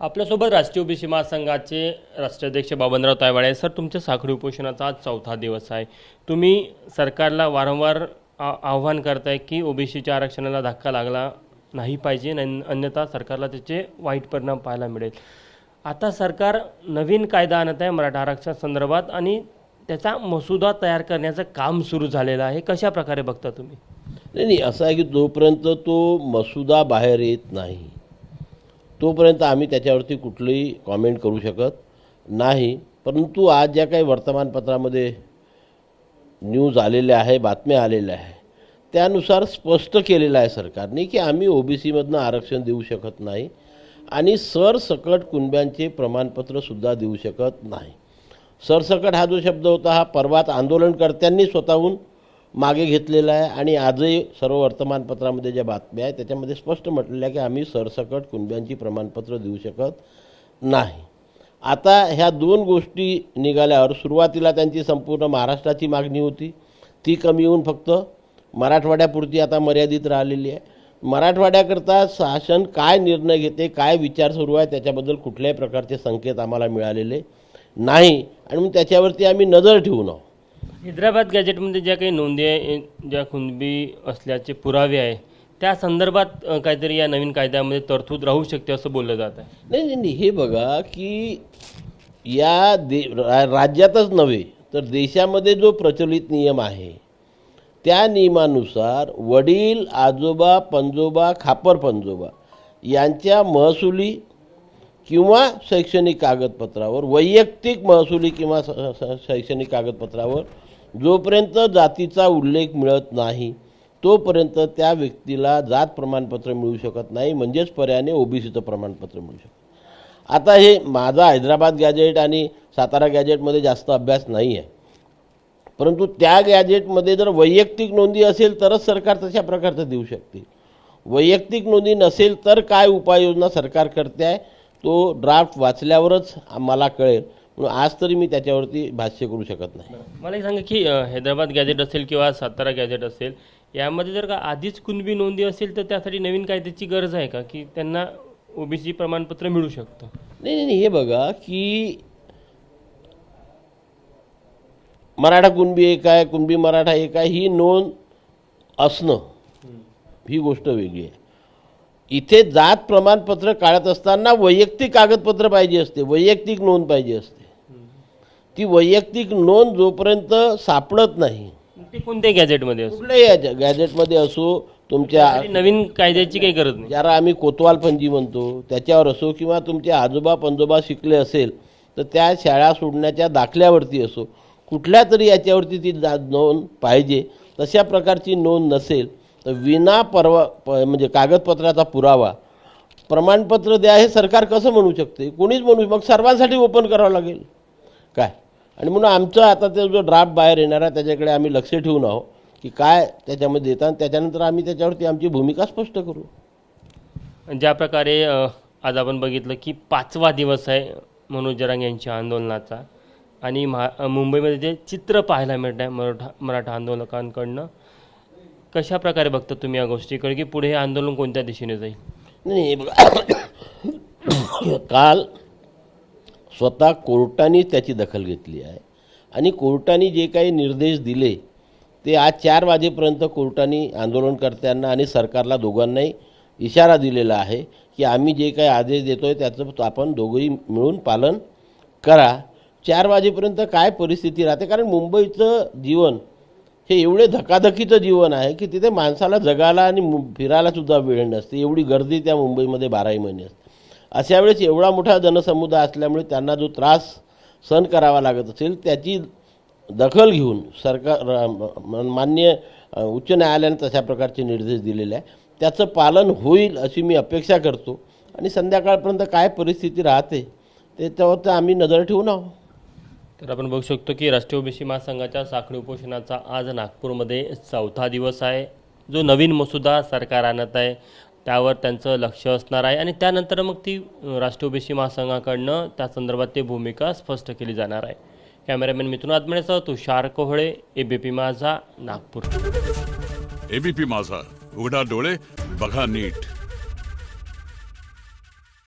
आपल्यासोबत राष्ट्रीय ओबीसी महासंघाचे राष्ट्राध्यक्ष बाबनराव तायवाळे सर, तुमच्या साखळी उपोषणाचा आज चौथा दिवस आहे। तुम्ही सरकारला वारंवार आव्हान करताय की ओबीसीच्या आरक्षणाला धक्का लागला नाही पाहिजे, अन्यथा सरकारला त्याचे वाईट परिणाम पाहायला मिळेल। आता सरकार नवीन कायदा आणत आहे मराठा आरक्षण संदर्भात आणि त्याचा मसुदा तयार करण्याचं काम सुरू झालेलं आहे। कशा प्रकारे बघता तुम्ही? नाही, असं आहे की जोपर्यंत तो मसुदा बाहेर येत नाही तोपर्यंत आम्ही त्याच्यावरती कुठलीही कॉमेंट करू शकत नाही। परंतु आज ज्या काही वर्तमानपत्रामध्ये न्यूज आलेल्या आहे, बातम्या आलेल्या आहे, त्यानुसार स्पष्ट केलेलं आहे सरकारने की आम्ही ओबीसीमधनं आरक्षण देऊ शकत नाही आणि सरसकट कुणब्यांचे प्रमाणपत्रसुद्धा देऊ शकत नाही। सरसकट हा जो शब्द होता हा परवात आंदोलनकर्त्यांनी स्वतःहून मागे घेतलेला आहे आणि आजही सर्व वर्तमानपत्रामध्ये ज्या बातम्या आहेत त्याच्यामध्ये स्पष्ट म्हटलेलं आहे की आम्ही सरसकट कुणब्यांची प्रमाणपत्र देऊ शकत नाही। आता ह्या दोन गोष्टी निघाल्यावर सुरुवातीला त्यांची संपूर्ण महाराष्ट्राची मागणी होती, ती कमी होऊन फक्त मराठवाड्यापुरती आता मर्यादित राहिलेली आहे। मराठवाड्याकरता शासन काय निर्णय घेते, काय विचार सुरू आहे त्याच्याबद्दल कुठल्याही प्रकारचे संकेत आम्हाला मिळालेले नाही आणि मग त्याच्यावरती आम्ही नजर ठेवून आहोत। हैदराबाद गॅजेटमध्ये ज्या काही नोंदी आहे, ज्या कुणबी असल्याचे पुरावे आहे, त्या संदर्भात काहीतरी या नवीन कायद्यामध्ये तरतूद राहू शकते असं बोललं जात आहे। नाही, हे बघा की या राज्यातच नव्हे तर देशामध्ये जो प्रचलित नियम आहे त्या नियमानुसार वडील, आजोबा, पंजोबा, खापर पंजोबा यांच्या महसुली किंवा शैक्षणिक कागदपत्रावर, वैयक्तिक महसुली किंवा शैक्षणिक कागदपत्रावर जोपर्यंत जातीचा उल्लेख मिळत नाही तोपर्यंत त्या व्यक्तीला जात प्रमाणपत्र मिळू शकत नाही, म्हणजेच पर्यायाने ओबीसीचं प्रमाणपत्र मिळू शकतं। आता हे माझा हैदराबाद गॅजेट आणि सातारा गॅजेटमध्ये जास्त अभ्यास नाही आहे, परंतु त्या गॅजेटमध्ये जर वैयक्तिक नोंदी असेल तरच सरकार तशा प्रकारचं देऊ शकते। वैयक्तिक नोंदी नसेल तर काय उपाययोजना सरकार करते आहे तो ड्राफ्ट वाचल्यावरच आम्हाला कळेल, म्हणून आज तरी मी त्याच्यावरती भाष्य करू शकत नाही। मला एक सांगा की हैदराबाद गॅजेट असेल किंवा सातारा गॅजेट असेल, यामध्ये जर का आधीच कुणबी नोंदी असेल तर त्यासाठी नवीन कायद्याची गरज आहे का की त्यांना ओबीसी प्रमाणपत्र मिळू शकतं? नाही, हे बघा की मराठा कुणबी एक आहे, कुणबी मराठा एक आहे, ही नोंद असणं ही गोष्ट वेगळी आहे। इथे जात प्रमाणपत्र काढत असताना वैयक्तिक कागदपत्र पाहिजे असते, वैयक्तिक नोंद पाहिजे असते। ती वैयक्तिक नोंद जोपर्यंत सापडत नाही, ते कोणत्याही गॅजेटमध्ये असो, कुठल्याही गॅजेटमध्ये असो, तुमच्या नवीन कायद्याची काही गरज नाही। ज्याला आम्ही कोतवाल पंजी म्हणतो त्याच्यावर असो किंवा तुमचे आजोबा पंजोबा शिकले असेल तर त्या शाळा सोडण्याच्या दाखल्यावरती असो, कुठल्या तरी याच्यावरती ती नोंद पाहिजे। तशा प्रकारची नोंद नसेल तर विना म्हणजे कागदपत्राचा पुरावा प्रमाणपत्र द्या हे सरकार कसं म्हणू शकते? कोणीच म्हणू, मग सर्वांसाठी ओपन करावं लागेल काय? आणि म्हणून आमचं आता ते जो ड्राफ्ट बाहेर येणार आहे त्याच्याकडे आम्ही लक्ष ठेवून आहोत की काय त्याच्यामध्ये देतात, त्याच्यानंतर आम्ही त्याच्यावरती आमची भूमिका स्पष्ट करू। ज्या प्रकारे आज आपण बघितलं की 5वा दिवस आहे मनोज जरांगे यांच्या आंदोलनाचा आणि मुंबईमध्ये जे चित्र पाहायला मिळत आहे मराठा आंदोलकांकडनं, कशा प्रकारे बघता तुम्ही या गोष्टीकडे की पुढे हे आंदोलन कोणत्या दिशेने जाईल? नाही बघा, काल स्वतः कोर्टाने त्याची दखल घेतली आहे आणि कोर्टाने जे काही निर्देश दिले ते आज 4 वाजेपर्यंत कोर्टाने आंदोलनकर्त्यांना आणि सरकारला दोघांनाही इशारा दिलेला आहे की आम्ही जे काही आदेश देतो आहे त्याचं आपण दोघंही मिळून पालन करा। 4 वाजेपर्यंत काय परिस्थिती राहते, कारण मुंबईचं जीवन हे एवढे धकाधकीचं जीवन आहे की तिथे माणसाला जगायला आणि फिरायलासुद्धा वेळ नसते, एवढी गर्दी त्या मुंबईमध्ये 12ही महिने असते। अशा वेळेस एवढा मोठा जनसमुदाय असल्यामुळे त्यांना जो त्रास सहन करावा लागत असेल त्याची दखल घेऊन सरकार मान्य उच्च न्यायालयाने तशा प्रकारचे निर्देश दिलेले आहे, त्याचं पालन होईल अशी मी अपेक्षा करतो आणि संध्याकाळपर्यंत काय परिस्थिती राहते त्याच्यावर आम्ही नजर ठेवून आहोत। तर आपण बघू शकतो की राष्ट्रीय ओबीसी महासंघाच्या साखळी उपोषणाचा आज नागपूरमध्ये चौथा दिवस आहे। जो नवीन मसुदा सरकार आणत आहे त्यावर त्यांचं लक्ष असणार आहे आणि त्यानंतर मग ती राष्ट्रीय ओबीसी महासंघाकडनं त्या संदर्भात ती भूमिका स्पष्ट केली जाणार आहे। कॅमेरामॅन मिथुन आत्मनेसह तुषार कोहळे, एबीपी माझा, नागपूर। एबीपी माझा, उघडा डोळे बघा नीट।